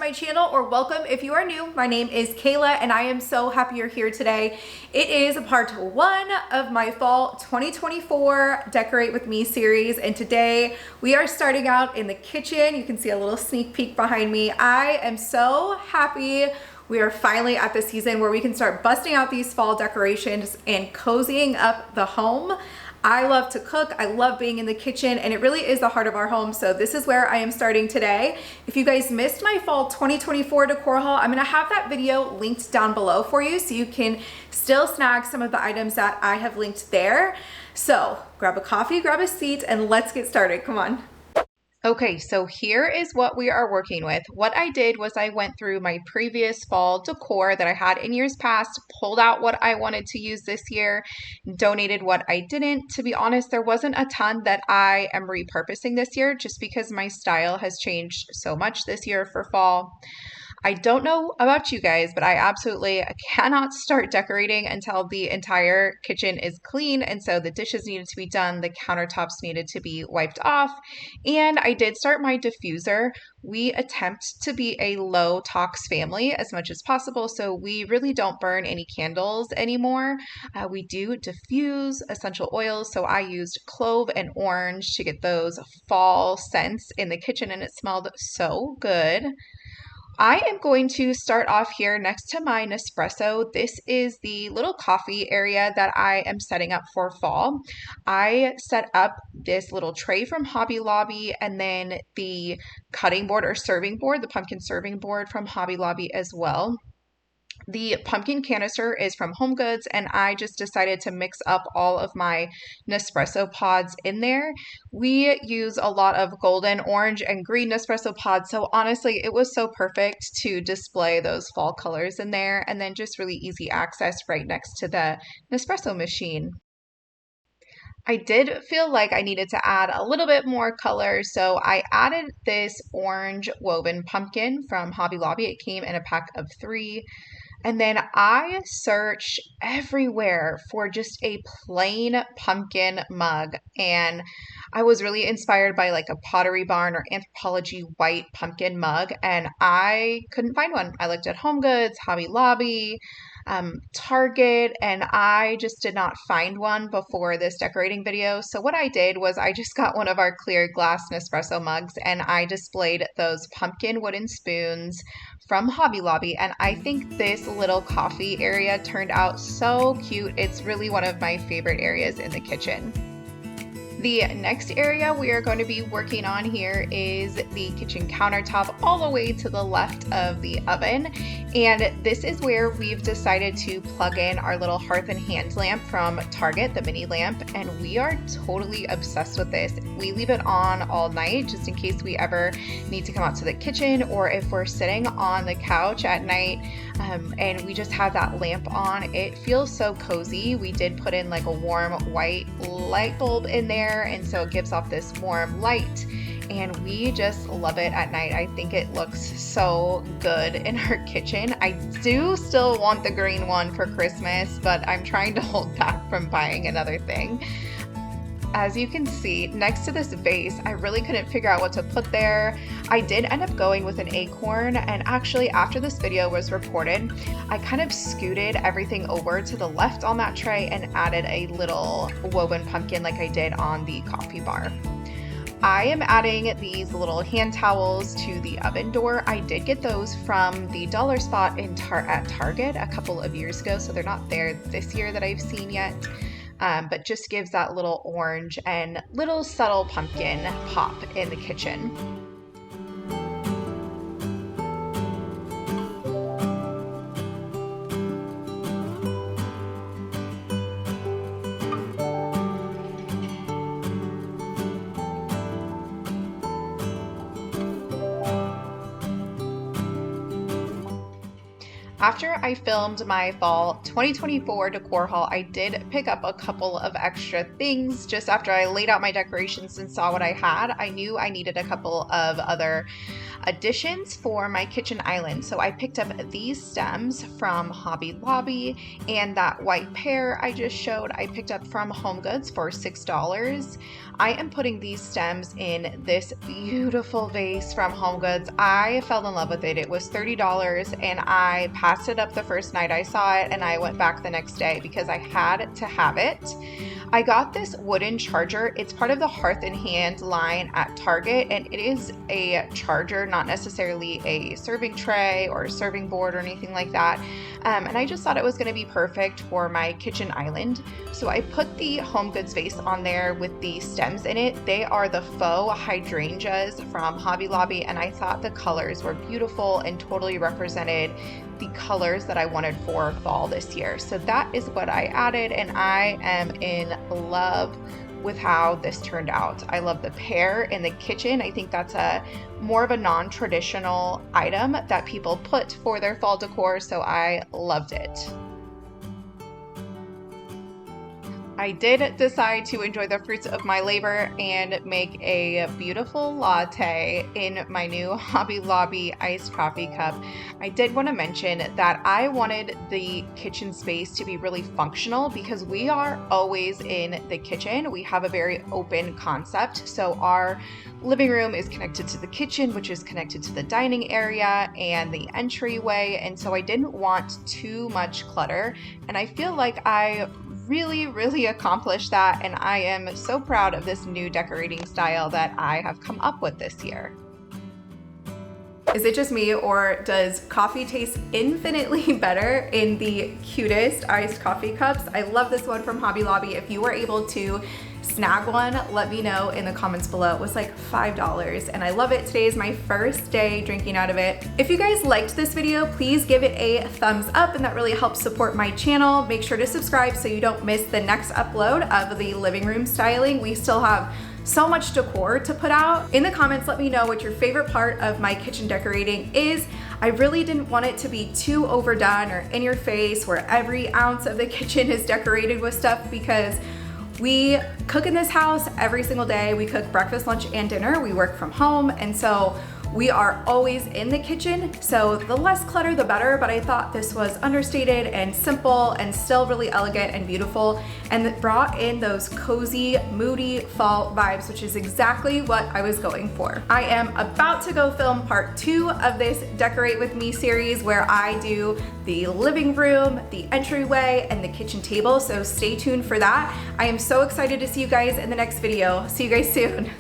my channel, or welcome if you are new. My name is Kayla and I am so happy you're here today. It is part one of my fall 2024 Decorate With Me series, and today we are starting out in the kitchen. You can see a little sneak peek behind me. I am so happy we are finally at the season where we can start busting out these fall decorations and cozying up the home. I love to cook, I love being in the kitchen, and it really is the heart of our home, so this is where I am starting today. If you guys missed my fall 2024 decor haul, I'm gonna have that video linked down below for you so you can still snag some of the items that I have linked there. So grab a coffee, grab a seat, and let's get started, come on. Okay, so here is what we are working with. What I did was I went through my previous fall decor that I had in years past, pulled out what I wanted to use this year, donated what I didn't. To be honest, there wasn't a ton that I am repurposing this year just because my style has changed so much this year for fall. I don't know about you guys, but I absolutely cannot start decorating until the entire kitchen is clean. And so the dishes needed to be done, the countertops needed to be wiped off, and I did start my diffuser. We attempt to be a low tox family as much as possible, so we really don't burn any candles anymore. We do diffuse essential oils, so I used clove and orange to get those fall scents in the kitchen, and it smelled so good. I am going to start off here next to my Nespresso. This is the little coffee area that I am setting up for fall. I set up this little tray from Hobby Lobby and then the cutting board or serving board, the pumpkin serving board from Hobby Lobby as well. The pumpkin canister is from HomeGoods, and I just decided to mix up all of my Nespresso pods in there. We use a lot of golden, orange, and green Nespresso pods, so honestly, it was so perfect to display those fall colors in there, and then just really easy access right next to the Nespresso machine. I did feel like I needed to add a little bit more color, so I added this orange woven pumpkin from Hobby Lobby. It came in a pack of 3. And then I searched everywhere for just a plain pumpkin mug. And I was really inspired by like a Pottery Barn or Anthropologie white pumpkin mug. And I couldn't find one. I looked at HomeGoods, Hobby Lobby, Target, and I just did not find one before this decorating video. So what I did was I just got one of our clear glass Nespresso mugs and I displayed those pumpkin wooden spoons from Hobby Lobby, and I think this little coffee area turned out so cute. It's really one of my favorite areas in the kitchen. The next area we are going to be working on here is the kitchen countertop all the way to the left of the oven. And this is where we've decided to plug in our little hearth and hand lamp from Target, the mini lamp. And we are totally obsessed with this. We leave it on all night just in case we ever need to come out to the kitchen, or if we're sitting on the couch at night and we just have that lamp on. It feels so cozy. We did put in like a warm white light bulb in there, and so it gives off this warm light, and we just love it at night. I think it looks so good in our kitchen. I do still want the green one for Christmas, but I'm trying to hold back from buying another thing. As you can see, next to this vase, I really couldn't figure out what to put there. I did end up going with an acorn, and actually after this video was reported, I kind of scooted everything over to the left on that tray and added a little woven pumpkin like I did on the coffee bar. I am adding these little hand towels to the oven door. I did get those from the dollar spot at Target a couple of years ago, so they're not there this year that I've seen yet. But just gives that little orange and little subtle pumpkin pop in the kitchen. After I filmed my fall 2024 decor haul, I did pick up a couple of extra things. Just after I laid out my decorations and saw what I had, I knew I needed a couple of other additions for my kitchen island. So I picked up these stems from Hobby Lobby, and that white pear I just showed I picked up from HomeGoods for $6. I am putting these stems in this beautiful vase from HomeGoods. I fell in love with it. It was $30 and I passed it up the first night I saw it, and I went back the next day because I had to have it. I got this wooden charger. It's part of the Hearth and Hand line at Target, and it is a charger, not necessarily a serving tray or a serving board or anything like that. And I just thought it was going to be perfect for my kitchen island. So I put the HomeGoods vase on there with the stems in it. They are the faux hydrangeas from Hobby Lobby, and I thought the colors were beautiful and totally represented the colors that I wanted for fall this year. So that is what I added, and I am in love with how this turned out. I love the pear in the kitchen. I think that's a more of a non-traditional item that people put for their fall decor, so I loved it. I did decide to enjoy the fruits of my labor and make a beautiful latte in my new Hobby Lobby iced coffee cup. I did want to mention that I wanted the kitchen space to be really functional because we are always in the kitchen. We have a very open concept. So our living room is connected to the kitchen, which is connected to the dining area and the entryway. And so I didn't want too much clutter. And I feel like I really accomplished that, and I am so proud of this new decorating style that I have come up with this year. Is it just me, or does coffee taste infinitely better in the cutest iced coffee cups? I love this one from Hobby Lobby. If you were able to snag one, let me know in the comments below. It was like $5 and I love it. Today is my first day drinking out of it. If you guys liked this video, please give it a thumbs up, and that really helps support my channel. Make sure to subscribe so you don't miss the next upload of the living room styling. We still have so much decor to put out. In the comments, let me know what your favorite part of my kitchen decorating is. I really didn't want it to be too overdone or in your face where every ounce of the kitchen is decorated with stuff, because we cook in this house every single day. We cook breakfast, lunch, and dinner. We work from home, and so we are always in the kitchen. So the less clutter, the better, but I thought this was understated and simple and still really elegant and beautiful, and it brought in those cozy, moody fall vibes, which is exactly what I was going for. I am about to go film part 2 of this Decorate With Me series, where I do the living room, the entryway, and the kitchen table, so stay tuned for that. I am so excited to see you guys in the next video. See you guys soon.